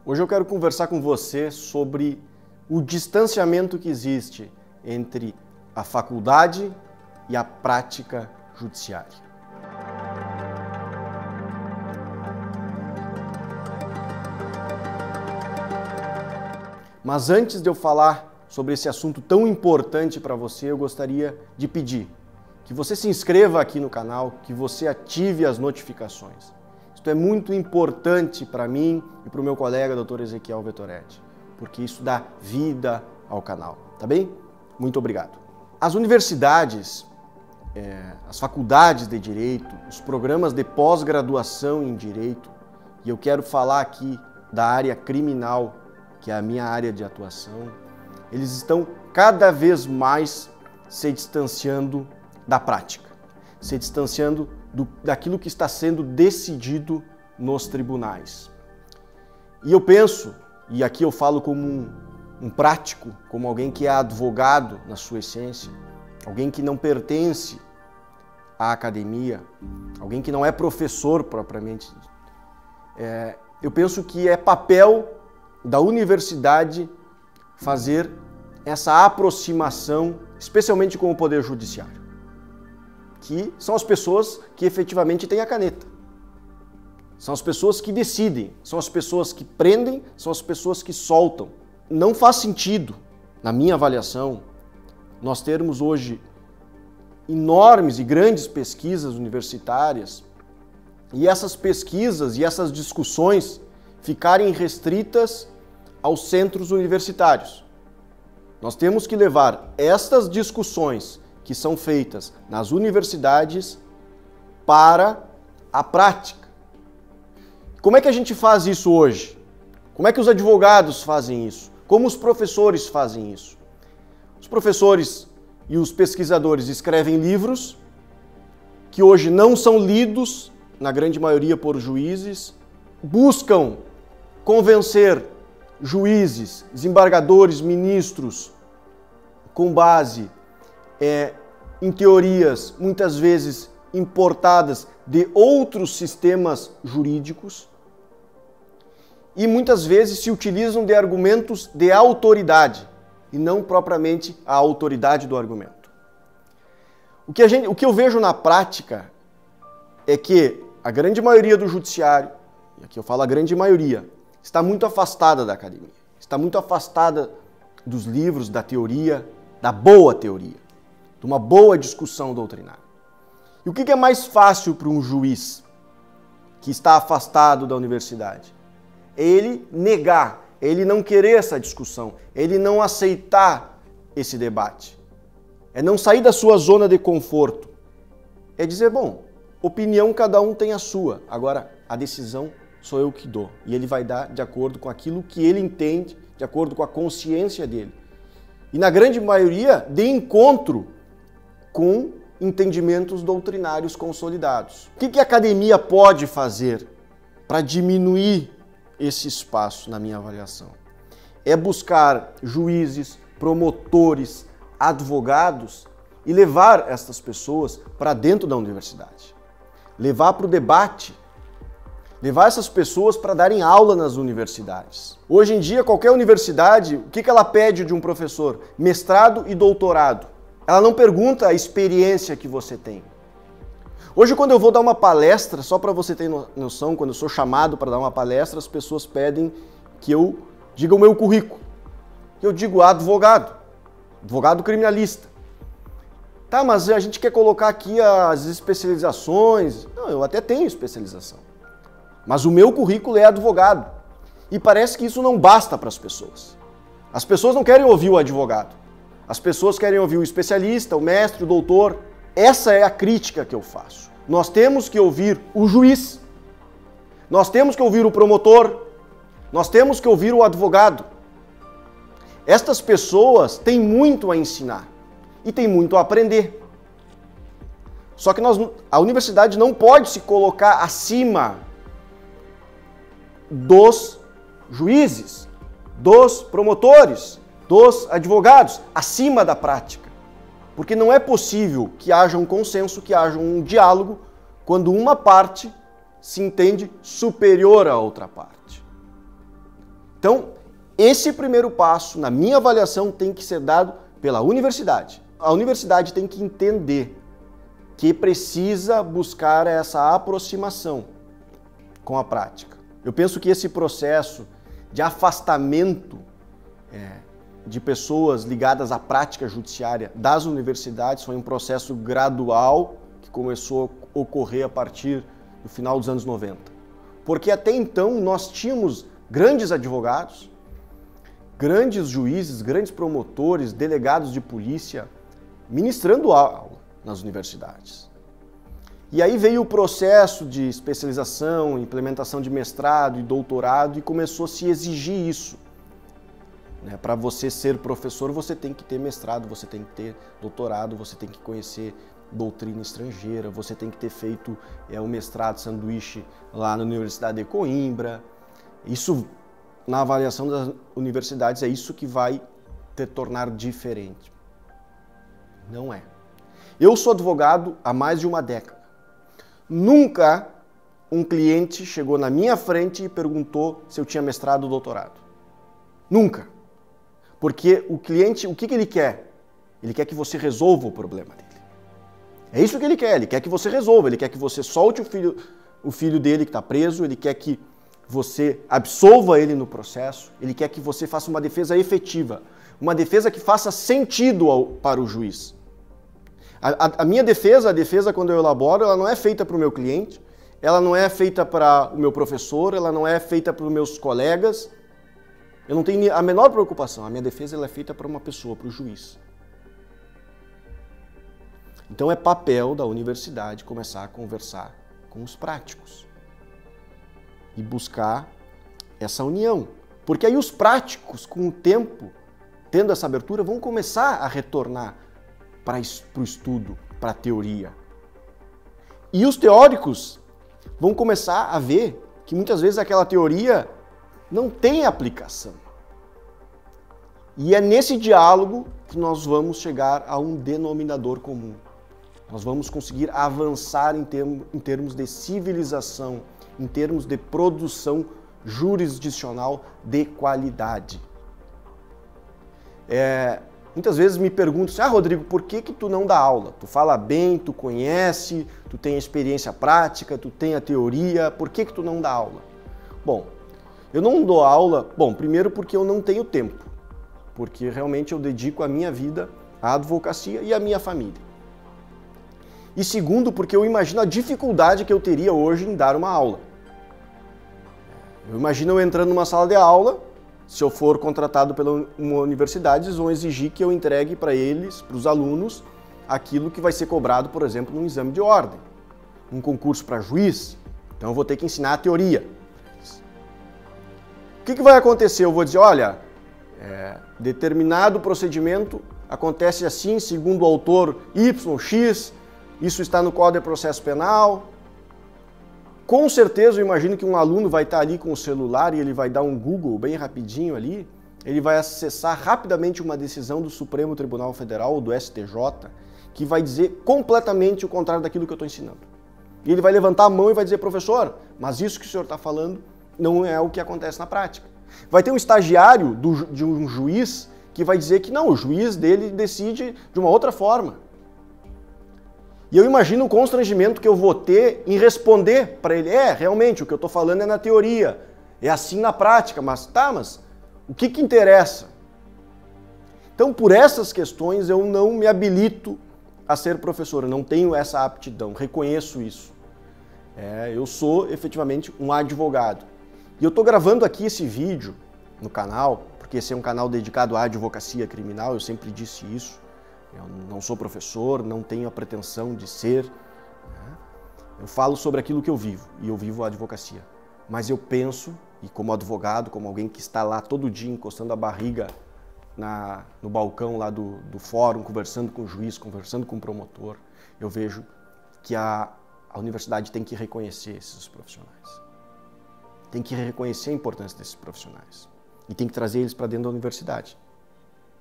Hoje eu quero conversar com você sobre o distanciamento que existe entre a faculdade e a prática judiciária. Mas antes de eu falar sobre esse assunto tão importante para você, eu gostaria de pedir que você se inscreva aqui no canal, que você ative as notificações. Isso é muito importante para mim e para o meu colega, Dr. Ezequiel Vettoretti, porque isso dá vida ao canal, tá bem? Muito obrigado. As universidades, as faculdades de Direito, os programas de pós-graduação em Direito, e eu quero falar aqui da área criminal, que é a minha área de atuação, eles estão cada vez mais se distanciando da prática, se distanciando daquilo que está sendo decidido nos tribunais. E eu penso, e aqui eu falo como um prático, como alguém que é advogado na sua essência, alguém que não pertence à academia, alguém que não é professor propriamente, eu penso que é papel da universidade fazer essa aproximação, especialmente com o Poder Judiciário, que são as pessoas que efetivamente têm a caneta. São as pessoas que decidem, são as pessoas que prendem, são as pessoas que soltam. Não faz sentido, na minha avaliação, nós termos hoje enormes e grandes pesquisas universitárias e essas pesquisas e essas discussões ficarem restritas aos centros universitários. Nós temos que levar estas discussões que são feitas nas universidades para a prática. Como é que a gente faz isso hoje? Como é que os advogados fazem isso? Como os professores fazem isso? Os professores e os pesquisadores escrevem livros que hoje não são lidos, na grande maioria por juízes, buscam convencer juízes, desembargadores, ministros, com base em teorias muitas vezes importadas de outros sistemas jurídicos e muitas vezes se utilizam de argumentos de autoridade e não propriamente a autoridade do argumento. O que eu vejo na prática é que a grande maioria do judiciário, e aqui eu falo a grande maioria, está muito afastada da academia, está muito afastada dos livros, da teoria, da boa teoria, de uma boa discussão doutrinária. E o que é mais fácil para um juiz que está afastado da universidade? É ele negar, é ele não querer essa discussão, é ele não aceitar esse debate, é não sair da sua zona de conforto, é dizer, bom, opinião cada um tem a sua, agora a decisão sou eu que dou. E ele vai dar de acordo com aquilo que ele entende, de acordo com a consciência dele. E na grande maioria, de encontro com entendimentos doutrinários consolidados. O que a academia pode fazer para diminuir esse espaço, na minha avaliação? É buscar juízes, promotores, advogados e levar essas pessoas para dentro da universidade. Levar para o debate. Levar essas pessoas para darem aula nas universidades. Hoje em dia, qualquer universidade, o que ela pede de um professor? Mestrado e doutorado. Ela não pergunta a experiência que você tem. Hoje, quando eu vou dar uma palestra, só para você ter noção, quando eu sou chamado para dar uma palestra, as pessoas pedem que eu diga o meu currículo. Eu digo advogado criminalista. Tá, mas a gente quer colocar aqui as especializações. Não, eu até tenho especialização. Mas o meu currículo é advogado. E parece que isso não basta para as pessoas. As pessoas não querem ouvir o advogado. As pessoas querem ouvir o especialista, o mestre, o doutor. Essa é a crítica que eu faço. Nós temos que ouvir o juiz. Nós temos que ouvir o promotor. Nós temos que ouvir o advogado. Estas pessoas têm muito a ensinar e têm muito a aprender. Só que a universidade não pode se colocar acima dos juízes, dos promotores, dos advogados, acima da prática. Porque não é possível que haja um consenso, que haja um diálogo, quando uma parte se entende superior à outra parte. Então, esse primeiro passo, na minha avaliação, tem que ser dado pela universidade. A universidade tem que entender que precisa buscar essa aproximação com a prática. Eu penso que esse processo de afastamento de pessoas ligadas à prática judiciária das universidades foi um processo gradual que começou a ocorrer a partir do final dos anos 90. Porque até então nós tínhamos grandes advogados, grandes juízes, grandes promotores, delegados de polícia ministrando aula nas universidades. E aí veio o processo de especialização, implementação de mestrado e doutorado e começou a se exigir isso. Para você ser professor, você tem que ter mestrado, você tem que ter doutorado, você tem que conhecer doutrina estrangeira, você tem que ter feito um mestrado sanduíche lá na Universidade de Coimbra. Isso, na avaliação das universidades, é isso que vai te tornar diferente. Não é. Eu sou advogado há mais de uma década. Nunca um cliente chegou na minha frente e perguntou se eu tinha mestrado ou doutorado. Nunca. Porque o cliente, o que ele quer? Ele quer que você resolva o problema dele. É isso que ele quer que você resolva, ele quer que você solte o filho dele que está preso, ele quer que você absolva ele no processo, ele quer que você faça uma defesa efetiva, uma defesa que faça sentido para o juiz. A minha defesa, a defesa quando eu elaboro, ela não é feita para o meu cliente, ela não é feita para o meu professor, ela não é feita para os meus colegas. Eu não tenho a menor preocupação, a minha defesa ela é feita para uma pessoa, para o juiz. Então é papel da universidade começar a conversar com os práticos e buscar essa união. Porque aí os práticos, com o tempo, tendo essa abertura, vão começar a retornar para o estudo, para a teoria. E os teóricos vão começar a ver que muitas vezes aquela teoria não tem aplicação. E é nesse diálogo que nós vamos chegar a um denominador comum. Nós vamos conseguir avançar em termos de civilização, em termos de produção jurisdicional de qualidade. Muitas vezes me perguntam assim, Rodrigo, por que tu não dá aula? Tu fala bem, tu conhece, tu tem a experiência prática, tu tem a teoria, por que tu não dá aula? Bom, eu não dou aula, primeiro porque eu não tenho tempo, porque realmente eu dedico a minha vida à advocacia e à minha família. E segundo, porque eu imagino a dificuldade que eu teria hoje em dar uma aula. Eu imagino eu entrando numa sala de aula, se eu for contratado pela uma universidade, eles vão exigir que eu entregue para eles, para os alunos, aquilo que vai ser cobrado, por exemplo, num exame de ordem, num concurso para juiz. Então eu vou ter que ensinar a teoria. O que vai acontecer? Eu vou dizer, olha, determinado procedimento acontece assim, segundo o autor YX, isso está no Código de Processo Penal. Com certeza eu imagino que um aluno vai estar ali com o celular e ele vai dar um Google bem rapidinho ali, ele vai acessar rapidamente uma decisão do Supremo Tribunal Federal ou do STJ que vai dizer completamente o contrário daquilo que eu estou ensinando. E ele vai levantar a mão e vai dizer, professor, mas isso que o senhor está falando não é o que acontece na prática. Vai ter um estagiário de um juiz que vai dizer que não, o juiz dele decide de uma outra forma. E eu imagino o constrangimento que eu vou ter em responder para ele, realmente, o que eu estou falando é na teoria, é assim na prática, mas o que interessa? Então, por essas questões, eu não me habilito a ser professor, eu não tenho essa aptidão, reconheço isso. Eu sou, efetivamente, um advogado. E eu estou gravando aqui esse vídeo no canal, porque esse é um canal dedicado à advocacia criminal, eu sempre disse isso. Eu não sou professor, não tenho a pretensão de ser. Eu falo sobre aquilo que eu vivo, e eu vivo a advocacia. Mas eu penso, e como advogado, como alguém que está lá todo dia encostando a barriga no balcão lá do fórum, conversando com o juiz, conversando com o promotor, eu vejo que a universidade tem que reconhecer esses profissionais. Tem que reconhecer a importância desses profissionais. E tem que trazer eles para dentro da universidade.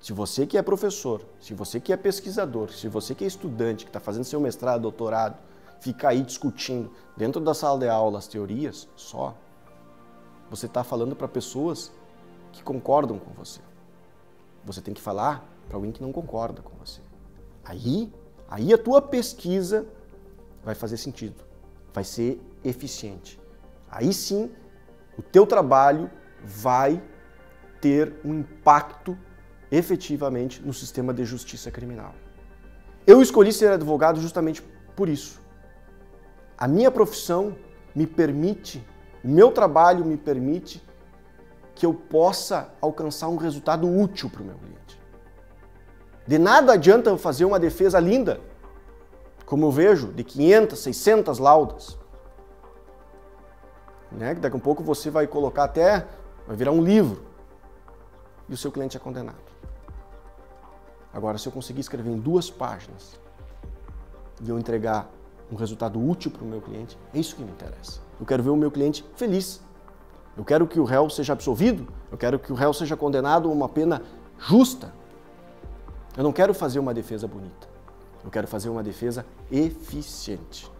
Se você que é professor, se você que é pesquisador, se você que é estudante, que está fazendo seu mestrado, doutorado, fica aí discutindo dentro da sala de aula as teorias só, você está falando para pessoas que concordam com você. Você tem que falar para alguém que não concorda com você. Aí a tua pesquisa vai fazer sentido, vai ser eficiente. Aí sim, o teu trabalho vai ter um impacto efetivamente no sistema de justiça criminal. Eu escolhi ser advogado justamente por isso. A minha profissão me permite, o meu trabalho me permite que eu possa alcançar um resultado útil para o meu cliente. De nada adianta eu fazer uma defesa linda, como eu vejo, de 500, 600 laudas. Né? Daqui a um pouco você vai colocar até, vai virar um livro, e o seu cliente é condenado. Agora, se eu conseguir escrever em 2 páginas e eu entregar um resultado útil para o meu cliente, é isso que me interessa. Eu quero ver o meu cliente feliz. Eu quero que o réu seja absolvido, eu quero que o réu seja condenado a uma pena justa. Eu não quero fazer uma defesa bonita, eu quero fazer uma defesa eficiente.